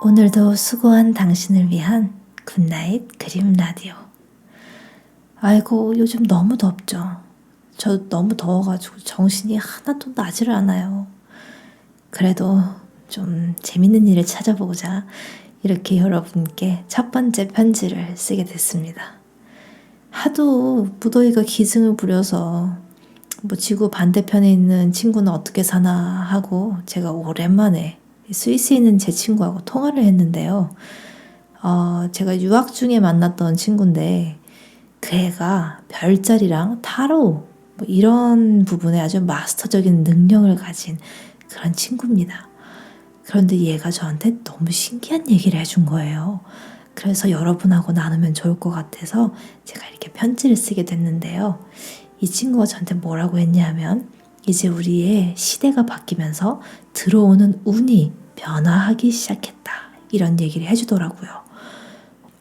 오늘도 수고한 당신을 위한 굿나잇 그림 라디오. 아이고, 요즘 너무 덥죠. 저 너무 더워가지고 정신이 하나도 나지를 않아요. 그래도 좀 재밌는 일을 찾아보고자 이렇게 여러분께 첫 번째 편지를 쓰게 됐습니다. 하도 무더위가 기승을 부려서 지구 반대편에 있는 친구는 어떻게 사나 하고 제가 오랜만에 스위스에 있는 제 친구하고 통화를 했는데요. 제가 유학 중에 만났던 친구인데 그 애가 별자리랑 타로 이런 부분에 아주 마스터적인 능력을 가진 그런 친구입니다. 그런데 얘가 저한테 너무 신기한 얘기를 해준 거예요. 그래서 여러분하고 나누면 좋을 것 같아서 제가 이렇게 편지를 쓰게 됐는데요. 이 친구가 저한테 뭐라고 했냐면 이제 우리의 시대가 바뀌면서 들어오는 운이 변화하기 시작했다. 이런 얘기를 해주더라고요.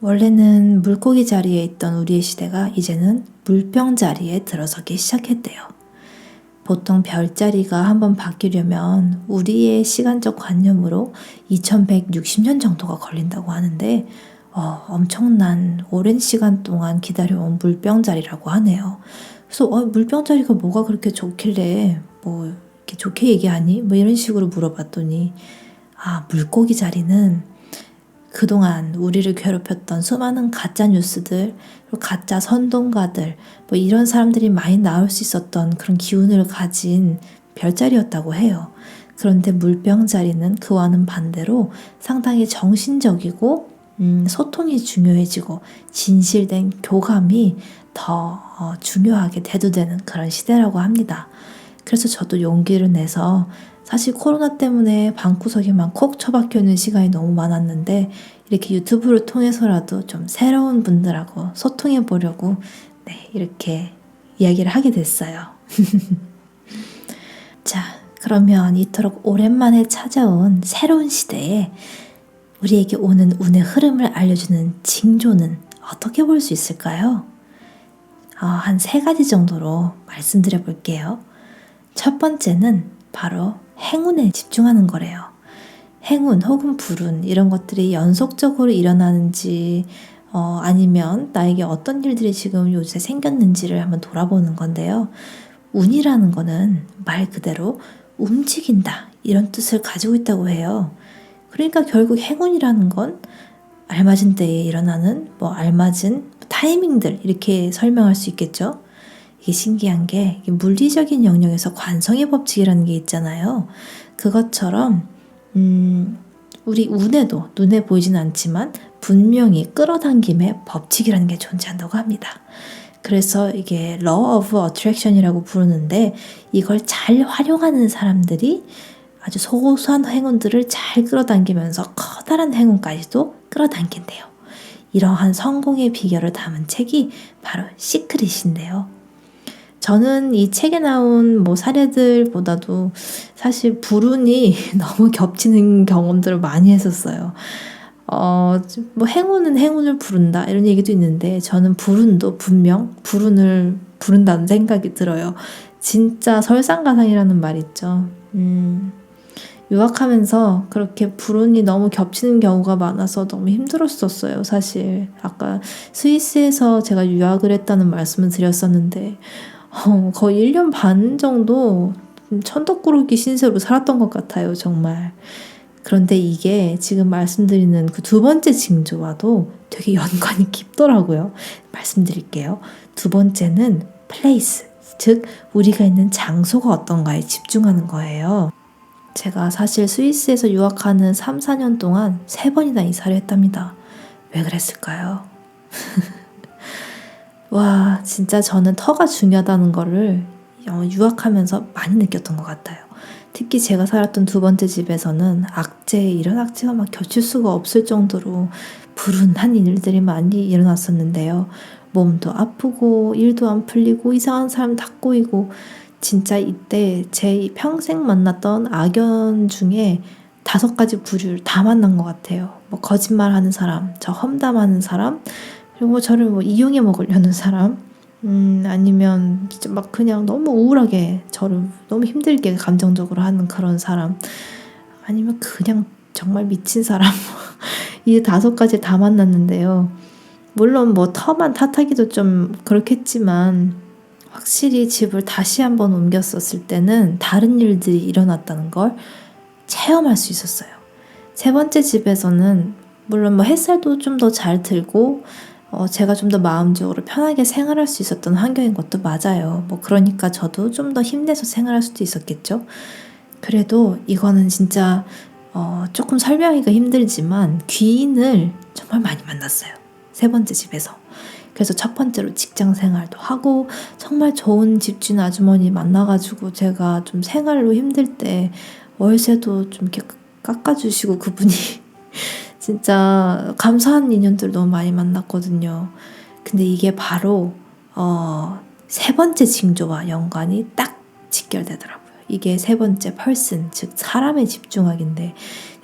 원래는 물고기 자리에 있던 우리의 시대가 이제는 물병 자리에 들어서기 시작했대요. 보통 별자리가 한번 바뀌려면 우리의 시간적 관념으로 2160년 정도가 걸린다고 하는데 엄청난 오랜 시간 동안 기다려온 물병자리라고 하네요. 그래서 물병자리가 뭐가 그렇게 좋길래 이렇게 좋게 얘기하니? 이런 식으로 물어봤더니 물고기 자리는 그동안 우리를 괴롭혔던 수많은 가짜 뉴스들, 그리고 가짜 선동가들, 이런 사람들이 많이 나올 수 있었던 그런 기운을 가진 별자리였다고 해요. 그런데 물병 자리는 그와는 반대로 상당히 정신적이고 소통이 중요해지고 진실된 교감이 더 중요하게 대두되는 그런 시대라고 합니다. 그래서 저도 용기를 내서 사실 코로나 때문에 방구석에만 콕 처박혀 있는 시간이 너무 많았는데 이렇게 유튜브를 통해서라도 좀 새로운 분들하고 소통해 보려고 이렇게 이야기를 하게 됐어요. 자, 그러면 이토록 오랜만에 찾아온 새로운 시대에 우리에게 오는 운의 흐름을 알려주는 징조는 어떻게 볼 수 있을까요? 한 3가지 정도로 말씀드려 볼게요. 첫 번째는 바로 행운에 집중하는 거래요. 행운 혹은 불운 이런 것들이 연속적으로 일어나는지 아니면 나에게 어떤 일들이 지금 요새 생겼는지를 한번 돌아보는 건데요. 운이라는 거는 말 그대로 움직인다 이런 뜻을 가지고 있다고 해요. 그러니까 결국 행운이라는 건 알맞은 때에 일어나는 알맞은 타이밍들 이렇게 설명할 수 있겠죠. 이게 신기한 게 물리적인 영역에서 관성의 법칙이라는 게 있잖아요. 그것처럼 우리 운에도 눈에 보이진 않지만 분명히 끌어당김의 법칙이라는 게 존재한다고 합니다. 그래서 이게 Law of Attraction이라고 부르는데 이걸 잘 활용하는 사람들이 아주 소소한 행운들을 잘 끌어당기면서 커다란 행운까지도 끌어당긴대요. 이러한 성공의 비결을 담은 책이 바로 시크릿인데요. 저는 이 책에 나온 사례들보다도 사실 불운이 너무 겹치는 경험들을 많이 했었어요. 행운은 행운을 부른다 이런 얘기도 있는데 저는 불운도 분명 불운을 부른다는 생각이 들어요. 진짜 설상가상이라는 말 있죠. 유학하면서 그렇게 불운이 너무 겹치는 경우가 많아서 너무 힘들었었어요. 사실 아까 스위스에서 제가 유학을 했다는 말씀을 드렸었는데 거의 1년 반 정도 천덕꾸러기 신세로 살았던 것 같아요. 정말. 그런데 이게 지금 말씀드리는 그 2번째 징조와도 되게 연관이 깊더라고요. 말씀드릴게요. 2번째는 place, 즉 우리가 있는 장소가 어떤가에 집중하는 거예요. 제가 사실 스위스에서 유학하는 3, 4년 동안 3번이나 이사를 했답니다. 왜 그랬을까요? 와, 진짜 저는 터가 중요하다는 거를 유학하면서 많이 느꼈던 것 같아요. 특히 제가 살았던 2번째 집에서는 이런 악재가 막 겹칠 수가 없을 정도로 불운한 일들이 많이 일어났었는데요. 몸도 아프고 일도 안 풀리고 이상한 사람 다 꼬이고 진짜 이때 제 평생 만났던 악연 중에 5가지 부류를 다 만난 것 같아요. 거짓말하는 사람, 저 험담하는 사람, 그리고 저를 이용해 먹으려는 사람, 아니면 진짜 그냥 너무 우울하게 저를 너무 힘들게 감정적으로 하는 그런 사람, 아니면 그냥 정말 미친 사람 이 5가지 다 만났는데요. 물론 뭐 터만 탓하기도 좀 그렇겠지만 확실히 집을 다시 한번 옮겼었을 때는 다른 일들이 일어났다는 걸 체험할 수 있었어요. 3번째 집에서는 물론 뭐 햇살도 좀 더 잘 들고 제가 좀 더 마음적으로 편하게 생활할 수 있었던 환경인 것도 맞아요. 뭐 그러니까 저도 좀 더 힘내서 생활할 수도 있었겠죠. 그래도 이거는 진짜 조금 설명하기가 힘들지만 귀인을 정말 많이 만났어요. 3번째 집에서. 그래서 첫 번째로 직장 생활도 하고 정말 좋은 집주인 아주머니 만나가지고 제가 좀 생활로 힘들 때 월세도 좀 이렇게 깎아주시고 그분이 진짜 감사한 인연들 너무 많이 만났거든요. 근데 이게 바로 3번째 징조와 연관이 딱 직결되더라고요. 이게 3번째 펄슨, 즉 사람에 집중하기인데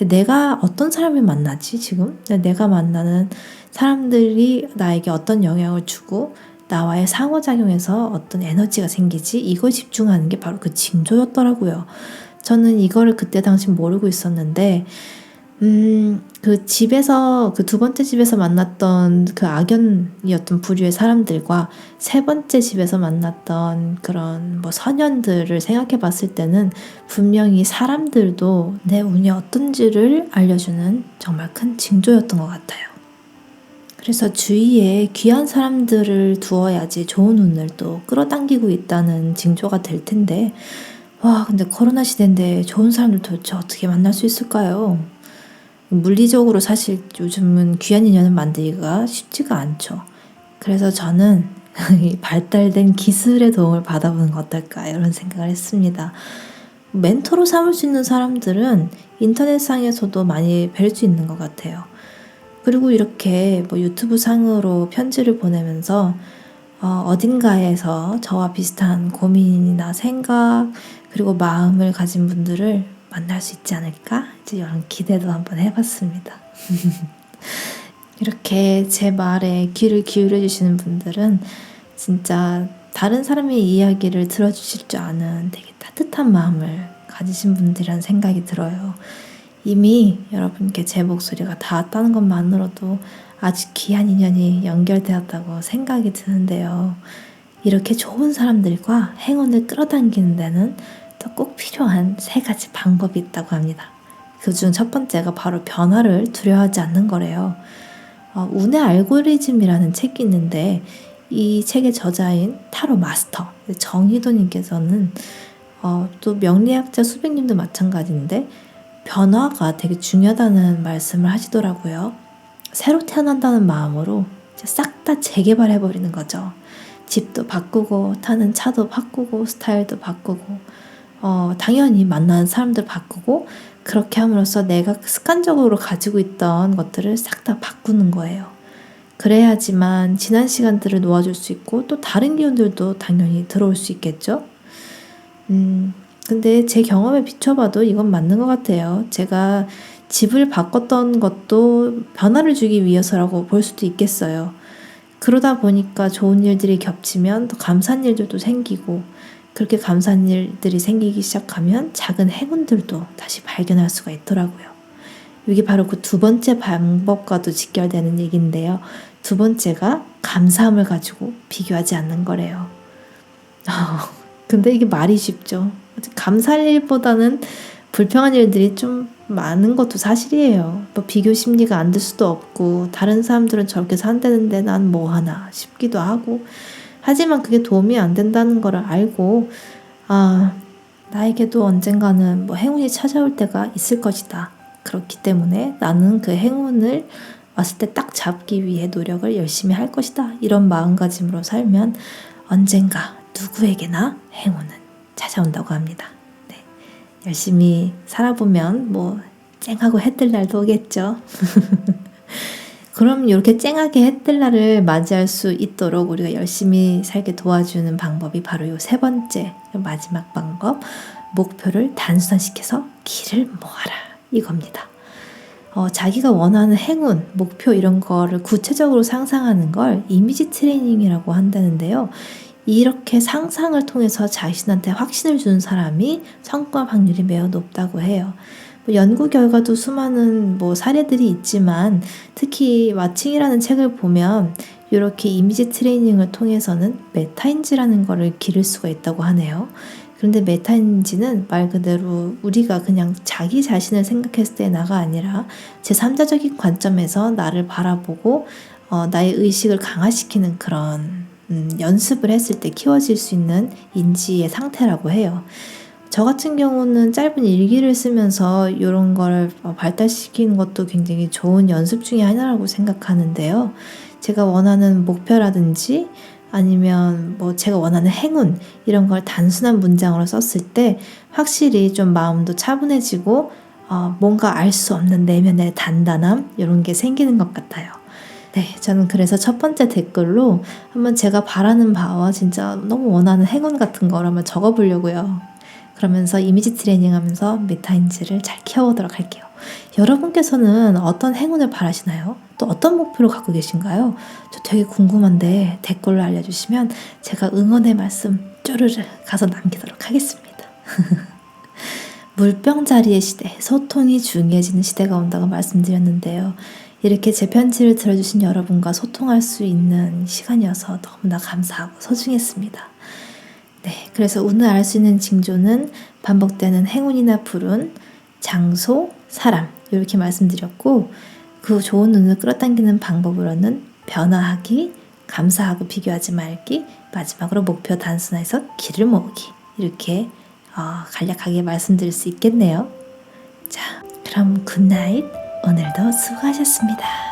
내가 어떤 사람을 만나지 지금? 내가 만나는 사람들이 나에게 어떤 영향을 주고 나와의 상호작용에서 어떤 에너지가 생기지? 이걸 집중하는 게 바로 그 징조였더라고요. 저는 이거를 그때 당시 모르고 있었는데 그 집에서 그 2번째 집에서 만났던 그 악연이었던 부류의 사람들과 3번째 집에서 만났던 그런 뭐 선연들을 생각해 봤을 때는 분명히 사람들도 내 운이 어떤지를 알려주는 정말 큰 징조였던 것 같아요. 그래서 주위에 귀한 사람들을 두어야지 좋은 운을 또 끌어당기고 있다는 징조가 될 텐데 와 근데 코로나 시대인데 좋은 사람들 도대체 어떻게 만날 수 있을까요? 물리적으로 사실 요즘은 귀한 인연을 만들기가 쉽지가 않죠. 그래서 저는 발달된 기술의 도움을 받아보는 거 어떨까 이런 생각을 했습니다. 멘토로 삼을 수 있는 사람들은 인터넷상에서도 많이 뵐 수 있는 것 같아요. 그리고 이렇게 뭐 유튜브 상으로 편지를 보내면서 어딘가에서 저와 비슷한 고민이나 생각 그리고 마음을 가진 분들을 만날 수 있지 않을까? 이제 이런 기대도 한번 해봤습니다. 이렇게 제 말에 귀를 기울여 주시는 분들은 진짜 다른 사람의 이야기를 들어주실 줄 아는 되게 따뜻한 마음을 가지신 분들이라는 생각이 들어요. 이미 여러분께 제 목소리가 닿았다는 것만으로도 아주 귀한 인연이 연결되었다고 생각이 드는데요. 이렇게 좋은 사람들과 행운을 끌어당기는 데는 또 꼭 필요한 3가지 방법이 있다고 합니다. 그중 첫 번째가 바로 변화를 두려워하지 않는 거래요. 운의 알고리즘이라는 책이 있는데 이 책의 저자인 타로 마스터 정희도님께서는 또 명리학자 수백님도 마찬가지인데 변화가 되게 중요하다는 말씀을 하시더라고요. 새로 태어난다는 마음으로 싹 다 재개발해버리는 거죠. 집도 바꾸고 타는 차도 바꾸고 스타일도 바꾸고 당연히 만나는 사람들 바꾸고 그렇게 함으로써 내가 습관적으로 가지고 있던 것들을 싹 다 바꾸는 거예요. 그래야지만 지난 시간들을 놓아줄 수 있고 또 다른 기운들도 당연히 들어올 수 있겠죠. 근데 제 경험에 비춰봐도 이건 맞는 것 같아요. 제가 집을 바꿨던 것도 변화를 주기 위해서라고 볼 수도 있겠어요. 그러다 보니까 좋은 일들이 겹치면 더 감사한 일들도 생기고 그렇게 감사한 일들이 생기기 시작하면 작은 행운들도 다시 발견할 수가 있더라고요. 이게 바로 그 2번째 방법과도 직결되는 얘기인데요. 2번째가 감사함을 가지고 비교하지 않는 거래요. 근데 이게 말이 쉽죠. 감사할 일보다는 불평한 일들이 좀 많은 것도 사실이에요. 뭐 비교 심리가 안 들 수도 없고 다른 사람들은 저렇게 산다는데 난 뭐 하나 싶기도 하고 하지만 그게 도움이 안 된다는 걸 알고 나에게도 언젠가는 뭐 행운이 찾아올 때가 있을 것이다. 그렇기 때문에 나는 그 행운을 왔을 때 딱 잡기 위해 노력을 열심히 할 것이다. 이런 마음가짐으로 살면 언젠가 누구에게나 행운은 찾아온다고 합니다. 네. 열심히 살아보면 뭐 쨍하고 해뜰 날도 오겠죠. 그럼 이렇게 쨍하게 해뜰 날을 맞이할 수 있도록 우리가 열심히 살게 도와주는 방법이 바로 이 3번째 마지막 방법, 목표를 단순화시켜서 길을 모아라 이겁니다. 자기가 원하는 행운, 목표 이런 거를 구체적으로 상상하는 걸 이미지 트레이닝이라고 한다는데요. 이렇게 상상을 통해서 자신한테 확신을 주는 사람이 성공 확률이 매우 높다고 해요. 뭐 연구 결과도 수많은 뭐 사례들이 있지만 특히 마칭이라는 책을 보면 이렇게 이미지 트레이닝을 통해서는 메타인지라는 거를 기를 수가 있다고 하네요. 그런데 메타인지는 말 그대로 우리가 그냥 자기 자신을 생각했을 때 나가 아니라 제3자적인 관점에서 나를 바라보고 나의 의식을 강화시키는 그런 연습을 했을 때 키워질 수 있는 인지의 상태라고 해요. 저 같은 경우는 짧은 일기를 쓰면서 이런 걸 발달시키는 것도 굉장히 좋은 연습 중에 하나라고 생각하는데요. 제가 원하는 목표라든지 아니면 뭐 제가 원하는 행운 이런 걸 단순한 문장으로 썼을 때 확실히 좀 마음도 차분해지고 뭔가 알 수 없는 내면의 단단함 이런 게 생기는 것 같아요. 네, 저는 그래서 첫 번째 댓글로 한번 제가 바라는 바와 진짜 너무 원하는 행운 같은 걸 한번 적어보려고요. 그러면서 이미지 트레이닝 하면서 메타인지를 잘 키워보도록 할게요. 여러분께서는 어떤 행운을 바라시나요? 또 어떤 목표를 갖고 계신가요? 저 되게 궁금한데 댓글로 알려주시면 제가 응원의 말씀 쪼르르 가서 남기도록 하겠습니다. 물병자리의 시대, 소통이 중요해지는 시대가 온다고 말씀드렸는데요. 이렇게 제 편지를 들어주신 여러분과 소통할 수 있는 시간이어서 너무나 감사하고 소중했습니다. 네, 그래서 오늘 알 수 있는 징조는 반복되는 행운이나 불운, 장소, 사람 이렇게 말씀드렸고 그 좋은 운을 끌어당기는 방법으로는 변화하기, 감사하고 비교하지 말기, 마지막으로 목표 단순화해서 길을 모으기 이렇게 간략하게 말씀드릴 수 있겠네요. 자, 그럼 굿나잇. 오늘도 수고하셨습니다.